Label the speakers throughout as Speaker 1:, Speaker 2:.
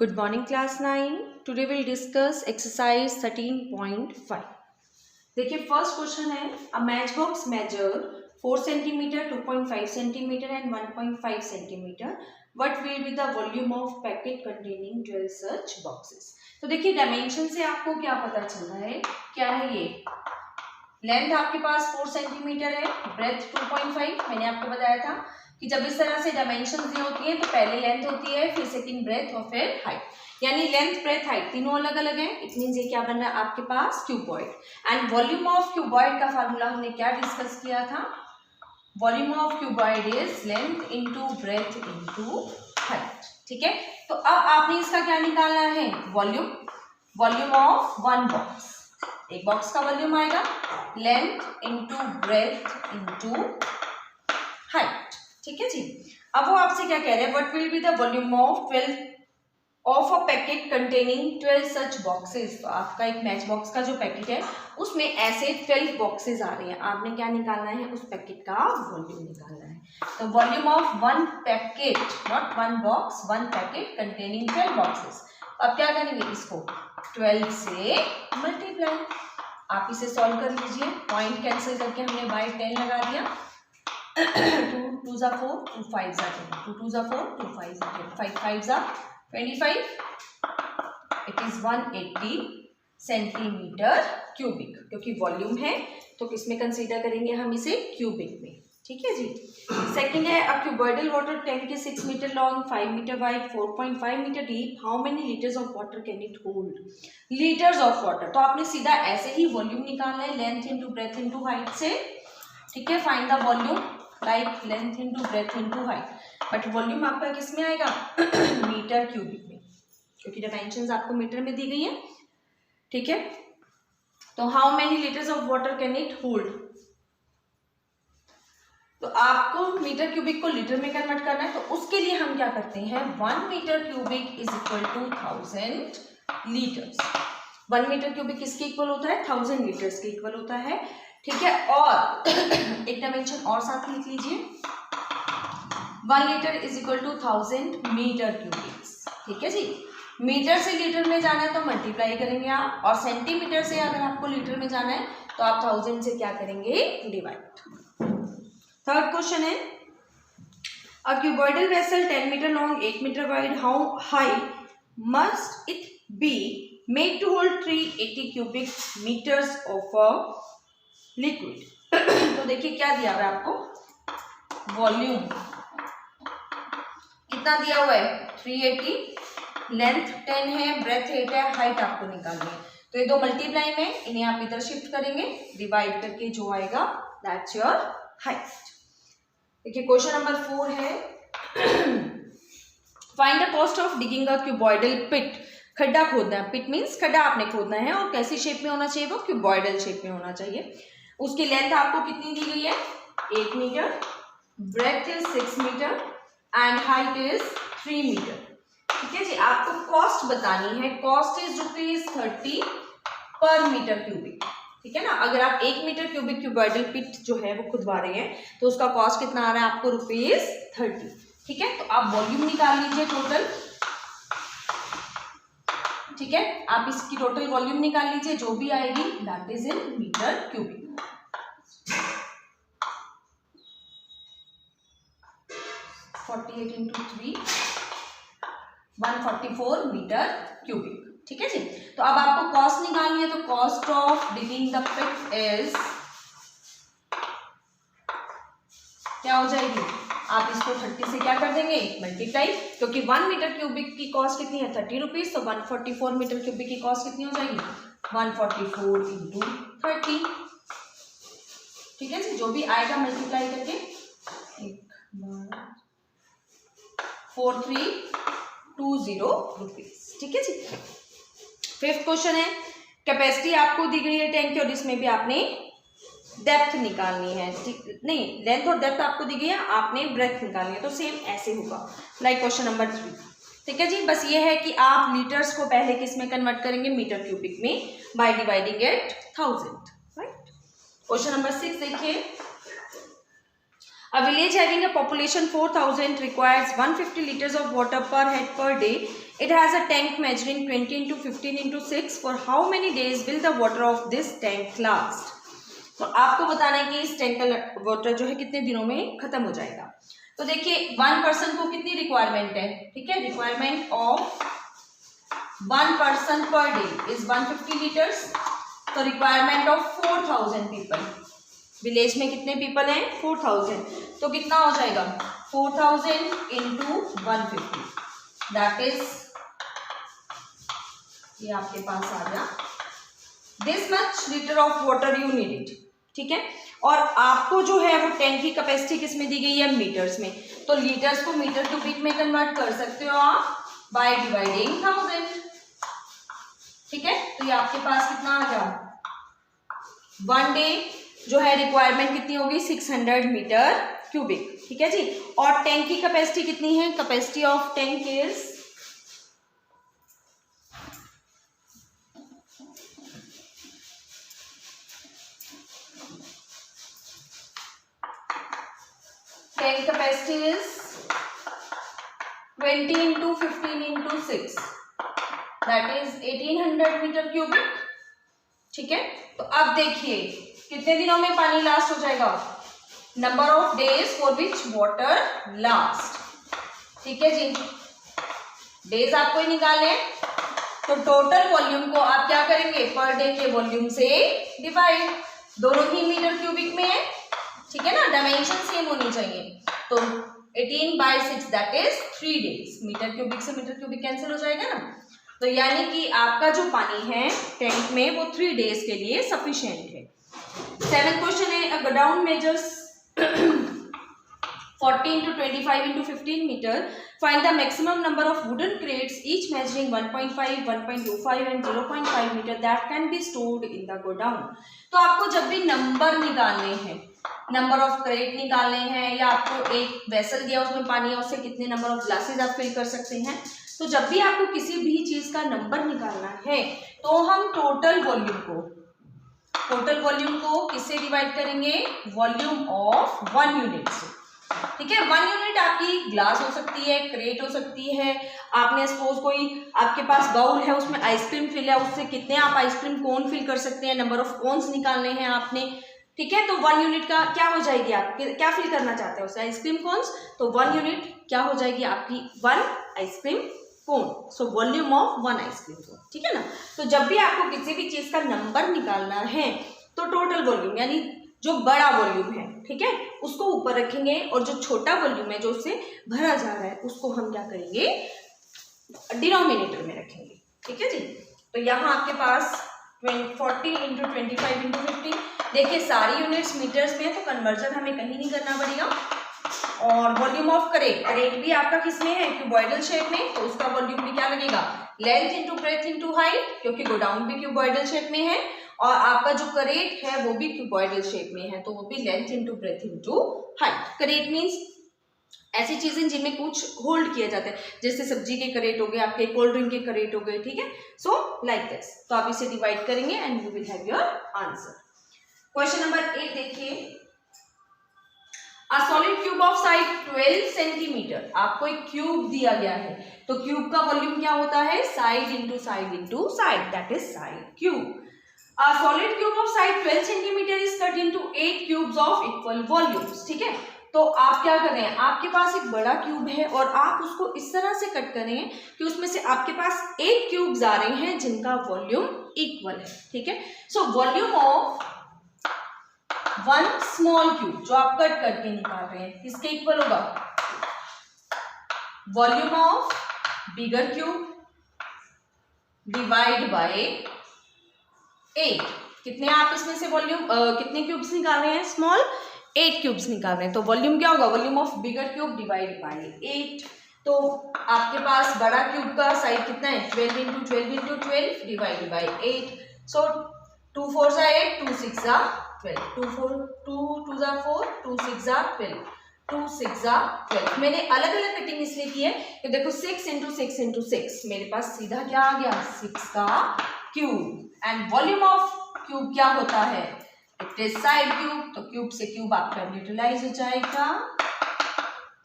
Speaker 1: Good morning class 9. Today we'll discuss exercise 13.5. देखिए first question है a match box measure 4 centimetre 2.5 centimetre and 1.5 centimetre what will be the volume of packet containing 12 such boxes. तो देखिए dimension से आपको क्या पता चल रहा है, क्या है ये लेंथ आपके पास 4 सेंटीमीटर है, ब्रेथ 2.5। मैंने आपको बताया था कि जब इस तरह से डायमेंशन दी होती है तो पहले लेंथ होती है, फिर सेकंड ब्रेथ और फिर हाइट, यानी लेंथ ब्रेथ हाइट तीनों अलग अलग है। इट मींस ये क्या बन रहा है आपके पास cuboid. And volume of cuboid का फार्मूला हमने क्या डिस्कस किया था, volume of cuboid is length into breadth into height. ठीक है, तो अब आपने इसका क्या निकालना है, वॉल्यूम ऑफ वन बॉक्स। एक बॉक्स का वॉल्यूम आएगा length into breadth into height. ठीक है जी। अब वो आपसे क्या कह रहे हैं, what will be the volume of a packet containing 12 such boxes. तो आपका एक मैच बॉक्स का जो पैकेट है उसमें ऐसे 12 बॉक्सेस आ रहे हैं, आपने क्या निकालना है, उस पैकेट का वॉल्यूम निकालना है। तो volume of one packet, not one box, one packet containing 12 boxes. अब क्या करेंगे, इसको 12 से मल्टीप्लाई। आप इसे सॉल्व कर लीजिए, पॉइंट कैंसिल करके हमने बाय 10 लगा दिया। 2 2 जा 4, 2 5 जा 10, 2 2 जा 4, 2 5 जा 10, 5 5 जा 25। इट इज 180 सेंटीमीटर क्यूबिक, क्योंकि वॉल्यूम है तो किसमें कंसीडर करेंगे हम इसे, क्यूबिक में। ठीक है जी। सेकंड है a cuboidal water tank is 6 metre long, 5 metre wide, 4.5 metre deep. How many litres of water can it hold. Litres of water, तो आपने सीधा ऐसे ही वॉल्यूम निकालना है length into breadth into height से। ठीक है, find the volume like length into breadth into height, but volume आपका किस में आएगा मीटर क्यूबिक में, क्योंकि डायमेंशंस आपको मीटर में दी गई है। ठीक है, तो how many litres of water can it hold, तो आपको मीटर क्यूबिक को लीटर में कन्वर्ट करना है। तो उसके लिए हम क्या करते हैं, 1 metre cubic is equal to 1000 litres. 1 metre cubic किसके इक्वल होता है, 1000 लीटर्स के इक्वल होता है। ठीक है, और एक डायमेंशन और साथ लिख लीजिए, 1 litre is equal to 1000 metre cubics. ठीक है जी, मीटर से लीटर में जाना है तो मल्टीप्लाई करेंगे आप, और सेंटीमीटर से अगर आपको लीटर में जाना है तो आप 1000 से क्या करेंगे, डिवाइड। थर्ड क्वेश्चन है a cuboidal vessel 10 metre long, 8 metre wide, how high must it be made to hold 380 cubic metres of a liquid. तो देखिए क्या दिया हुआ है आपको, वॉल्यूम कितना दिया हुआ है 380, लेंथ 10 है, ब्रेथ 8 है, हाइट आपको निकालनी है। तो ये दो मल्टीप्लाई में, इन्हें आप इधर शिफ्ट करेंगे, डिवाइड करके जो आएगा दैट्स योर हाइट। देखिए क्वेश्चन नंबर 4 है find the cost of digging a cuboidal pit. खड्डा खोदना है, पिट मीन्स खड्डा आपने खोदना है, और कैसी शेप में होना चाहिए, वो क्यूबॉइडल शेप में होना चाहिए। उसकी लेंथ आपको कितनी दी गई है, 8 metre, breadth is 6 metre and height is 3 metre. ठीक है जी, आपको कॉस्ट बतानी है, कॉस्ट इज ₹30 पर मीटर क्यूबिक। ठीक है ना, अगर आप 1 मीटर क्यूबिक क्यूबॉइडल पिट जो है वो खुदवा रहे हैं तो उसका कॉस्ट कितना आ रहा है आपको, ₹30। ठीक है, तो आप वॉल्यूम निकाल लीजिए टोटल। ठीक है, आप इसकी टोटल वॉल्यूम निकाल लीजिए, जो भी आएगी that is in metre cubic. 48 into 3 144 metre cubic. ठीक है जी, तो अब आपको कॉस्ट निकालनी है, तो cost of digging the pit is क्या हो जाएगी, आप इसको 30 से क्या कर देंगे, मल्टीप्लाई, क्योंकि 1 मीटर क्यूबिक की कॉस्ट कितनी है, ₹30, तो 144 मीटर क्यूबिक की कॉस्ट कितनी हो जाएगी, 144 इंटू 30। ठीक है जी, जो भी आएगा मल्टीप्लाई करके 4320 रुपीज। ठीक है जी। फिफ्थ क्वेश्चन है कैपेसिटी आपको दी गई है टैंक की, और इसमें भी आपने डेप्थ निकालनी है। नहीं, लेंथ और डेप्थ आपको दी गई है, आपने ब्रेथ निकालनी है, तो सेम ऐसे होगा लाइक क्वेश्चन नंबर 3। ठीक है जी, बस ये है कि आप लीटर्स को पहले किस में कन्वर्ट करेंगे, मीटर क्यूबिक में, by dividing it 1000। Right, question number 6 देखिए A village having a population 4000 requires 150 liters of water per head per day It has a tank measuring 20 into 15 into 6. For how many days will the water of this tank last? तो आपको बताना है कि इस tank का water जो है कितने दिनों में खत्म हो जाएगा। तो देखिए 1 पर्सन को कितनी रिक्वायरमेंट है, ठीक है, requirement of 1 person per day is 150 litres. तो रिक्वायरमेंट ऑफ 4000 पीपल, विलेज में कितने पीपल हैं 4000, तो कितना हो जाएगा 4000 इंटू 150, दैट इज, ये आपके पास आ गया, this much litre of water you need it, ठीक है। और आपको जो है वो टैंक की कैपेसिटी किस में दी गई है, मीटर्स में। तो लीटर्स को मीटर क्यूबिक में कन्वर्ट कर सकते हो आप बाय डिवाइडिंग 1000, ठीक है। तो ये आपके पास कितना आ गया, 1 डे जो है रिक्वायरमेंट कितनी होगी 600 मीटर क्यूबिक, ठीक है जी। और टैंक की कैपेसिटी कितनी है, capacity of tank is tank capacity is 20 into 15 into 6, that is 1800 metre cubic, ठीक है। तो अब देखिए कितने दिनों में पानी लास्ट हो जाएगा, number of days for which water last, ठीक है जी। डेज आपको ही निकालने, तो टोटल वॉल्यूम को आप क्या करेंगे, पर डे के वॉल्यूम से डिवाइड, दोनों ही मीटर क्यूबिक में है, ठीक है ना, डायमेंशन सेम होनी चाहिए। तो 18/6 that is 3 days, metre cubic से मीटर क्यूबिक कैंसिल हो जाएगा ना। तो यानी कि आपका जो पानी है टैंक में वो 3 डेज के लिए सफिशिएंट है। 7th क्वेश्चन है, अ godown measures 40 into 25 into 15 meter. Find the maximum number of wooden crates, each measuring 1.5, 1.25 and 0.5 meter that can be stored in the godown. तो आपको जब भी नंबर निकालने हैं, नंबर ऑफ क्रेट निकालने हैं, या आपको एक वेसल दिया उसमें पानी है, उससे कितने नंबर ऑफ ग्लासेस आप फिल कर सकते हैं, तो जब भी आपको किसी भी चीज का नंबर निकालना है तो हम टोटल वॉल्यूम को किससे डिवाइड करेंगे, वॉल्यूम ऑफ 1 यूनिट से, ठीक है। 1 यूनिट आपकी ग्लास हो सकती है, क्रेट हो सकती है, आपने सपोज कोई आपके पास बाउल है उसमें आइसक्रीम फिल है, उससे कितने आप आइसक्रीम कोन फिल कर सकते हैं, नंबर ऑफ कोन्स निकालने हैं आपने, ठीक है। तो 1 यूनिट का क्या हो जाएगी, आप क्या फिल करना चाहते हैं उससे, आइसक्रीम कोन्स, तो 1 यूनिट क्या हो जाएगी आपकी 1 ice cream cone, so volume of 1 ice cream cone, ठीक है ना। तो जब भी आपको किसी भी चीज का नंबर निकालना है तो टोटल वॉल्यूम यानी जो बड़ा वॉल्यूम है, ठीक है, उसको ऊपर रखेंगे, और जो छोटा वॉल्यूम है जो उससे भरा जा रहा है उसको हम क्या करेंगे, डिनोमिनेटर में रखेंगे, ठीक है जी। तो यहाँ आपके पास 40 into 25 into 15, देखिए सारी यूनिट्स मीटर्स में है तो कन्वर्जन हमें कहीं नहीं करना पड़ेगा। और वॉल्यूम ऑफ करेट भी आपका किसमें है, क्यूबॉइडल शेप में, तो उसका वॉल्यूम भी क्या लगेगा, length into breadth into height, क्योंकि गोडाउन भी क्यूबॉइडल शेप में है, और आपका जो करेट है वो भी क्यूबॉइडल शेप में है, तो वो भी length into breadth into height. करेट मीन्स ऐसी चीजें जिनमें कुछ होल्ड किया जाता है, जैसे सब्जी के करेट हो गए, आपके कोल्ड ड्रिंक के करेट हो गए, ठीक है। सो लाइक दिस, तो आप इसे डिवाइड करेंगे and you will have your answer. Question number 8 देखिए, A solid cube of side 12 centimetre, आपको एक क्यूब दिया गया है, तो क्यूब का वॉल्यूम क्या होता है, side into side into side, that is side cube. A solid cube of side 12 centimetre is cut into 8 cubes of equal volumes, ठीक है। तो आप क्या कर रहे हैं, आपके पास एक बड़ा क्यूब है और आप उसको इस तरह से कट कर रहे हैं कि उसमें से आपके पास 8 क्यूब्स आ रहे हैं जिनका वॉल्यूम इक्वल है, ठीक है। So volume of 1 small cube जो आप कट करके निकाल रहे हैं किसके इक्वल होगा, volume of bigger cube divide by 8। कितने आप इसमें से वॉल्यूम कितने क्यूब्स निकाल रहे हैं, स्मॉल 8 क्यूब्स निकाल रहे हैं, तो वॉल्यूम क्या होगा, volume of bigger cube divide by 8। तो आपके पास बड़ा क्यूब का साइड कितना है, 12 इंटू 12 इंटू 12 डिवाइड बाय 8। सो 2 4 जा 8, 2 6 जा 12, 2 2 जा 4, 2 6 जा 12, 2 6 जा 12। मैंने अलग अलग कटिंग इसलिए की है कि देखो 6 इंटू 6 इंटू 6 मेरे पास सीधा क्या आ गया, 6 का cube. And volume of cube क्या होता है, इट इज साइड क्यूब, तो क्यूब से क्यूब आपका न्यूट्रलाइज हो जाएगा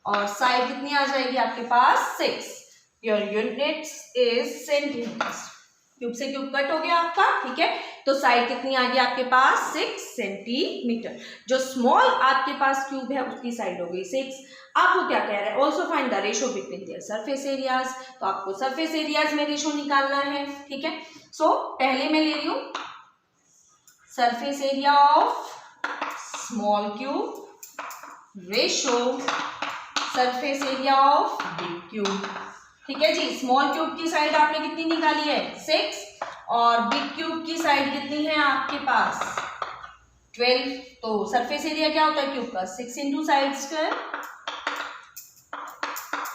Speaker 1: और साइड कितनी आ जाएगी आपके पास 6, your units is centimetres. Cube से क्यूब कट हो गया आपका, ठीक है। तो साइड कितनी आ गई आपके पास 6 सेंटीमीटर। जो स्मॉल आपके पास क्यूब है उसकी साइड हो गई 6। आपको क्या कह रहा है, also find the ratio between their surface areas. तो आपको सरफेस एरियाज में रेशो निकालना है, ठीक है। सो पहले मैं ले रही हूँ surface area of small cube ratio surface area of big cube, ठीक है जी। स्मॉल क्यूब की साइड आपने कितनी निकाली है 6 और बिग क्यूब की साइड कितनी है आपके पास 12। तो सरफेस एरिया क्या होता है क्यूब का 6 इंटू साइड स्क्वायर,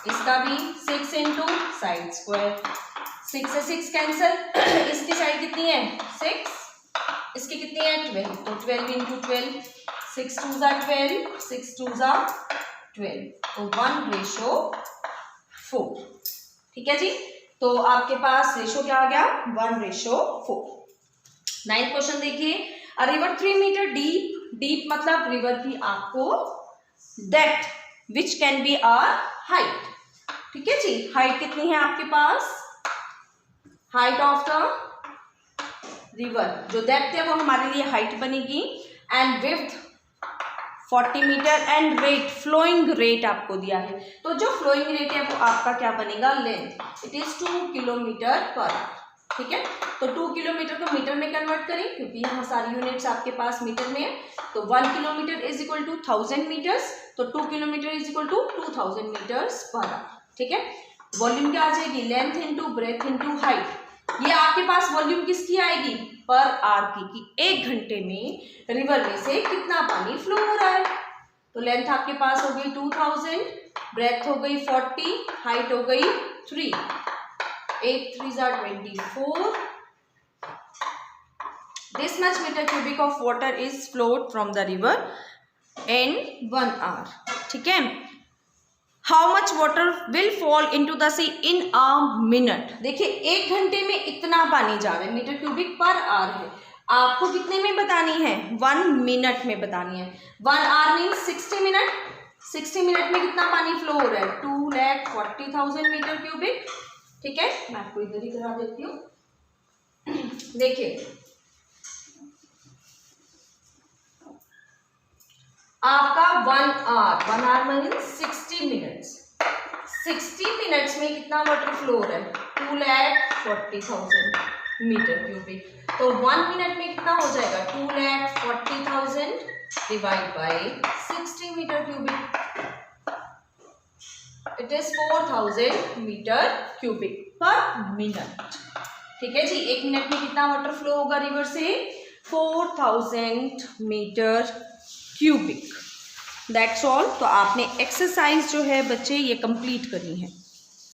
Speaker 1: इसका भी 6 इंटू साइड स्क्वायर। 6 से 6 कैंसिल, इसकी साइड कितनी है 6, इसकी कितनी है 12, तो 12 इंटू 12, 6 2 ज़ा 12, 6 2 ज़ा 12, तो 1:4, ठीक है जी। तो आपके पास रेशो क्या आ गया 1:4। 9th क्वेश्चन देखिए, a river 3 metre deep, deep मतलब रिवर की आपको depth which can be our height, ठीक है जी। हाइट कितनी है आपके पास, हाइट ऑफ द रिवर, जो डेप्थ है वो हमारे लिए हाइट बनेगी, and width 40 metre and rate, flowing rate आपको दिया है। तो जो फ्लोइंग रेट है वो आपका क्या बनेगा लेंथ, इट इज 2 किलोमीटर पर आवर, ठीक है। तो 2 किलोमीटर को मीटर में कन्वर्ट करें क्योंकि यहाँ सारी यूनिट्स आपके पास मीटर में है। तो 1 kilometre is equal to 1000 metres, तो 2 kilometre is equal to 2000 metres per hour, ठीक है। वॉल्यूम क्या आ जाएगी, length into breadth into height. ये आपके पास वॉल्यूम किसकी आएगी पर आर की, कि 1 घंटे में रिवर में से कितना पानी फ्लो हो रहा है। तो लेंथ आपके पास हो गई 2000, ब्रेथ हो गई 40, हाइट हो गई 3, 8 3 ज़ा 24। This much metre cubic of water is flowed from the river in 1 hour, ठीक है। How much water will fall into the sea in a minute. देखिए 1 घंटे में इतना पानी जा रहा है, मीटर क्यूबिक पर आवर है। आपको कितने में बतानी है 1 मिनट में बतानी है। 1 आवर मीन्स 60 मिनट, 60 मिनट में कितना पानी फ्लो हो रहा है 2,40,000 मीटर क्यूबिक, ठीक है। मैं आपको इधर ही करा देती हूँ। देखिए आपका 1 आवर मीन्स 60 मिनट्स, 60 मिनट्स में कितना वाटर फ्लो हो रहा है 2,40,000 मीटर क्यूबिक। तो 1 मिनट में कितना हो जाएगा 2,40,000 divide by 60 metre cubic, it is 4000 metre cubic per minute, ठीक है जी। 1 मिनट में कितना वाटर फ्लो होगा रिवर से 4000 मीटर क्यूबिक। That's all. तो आपने एक्सरसाइज जो है बच्चे ये कंप्लीट करनी है।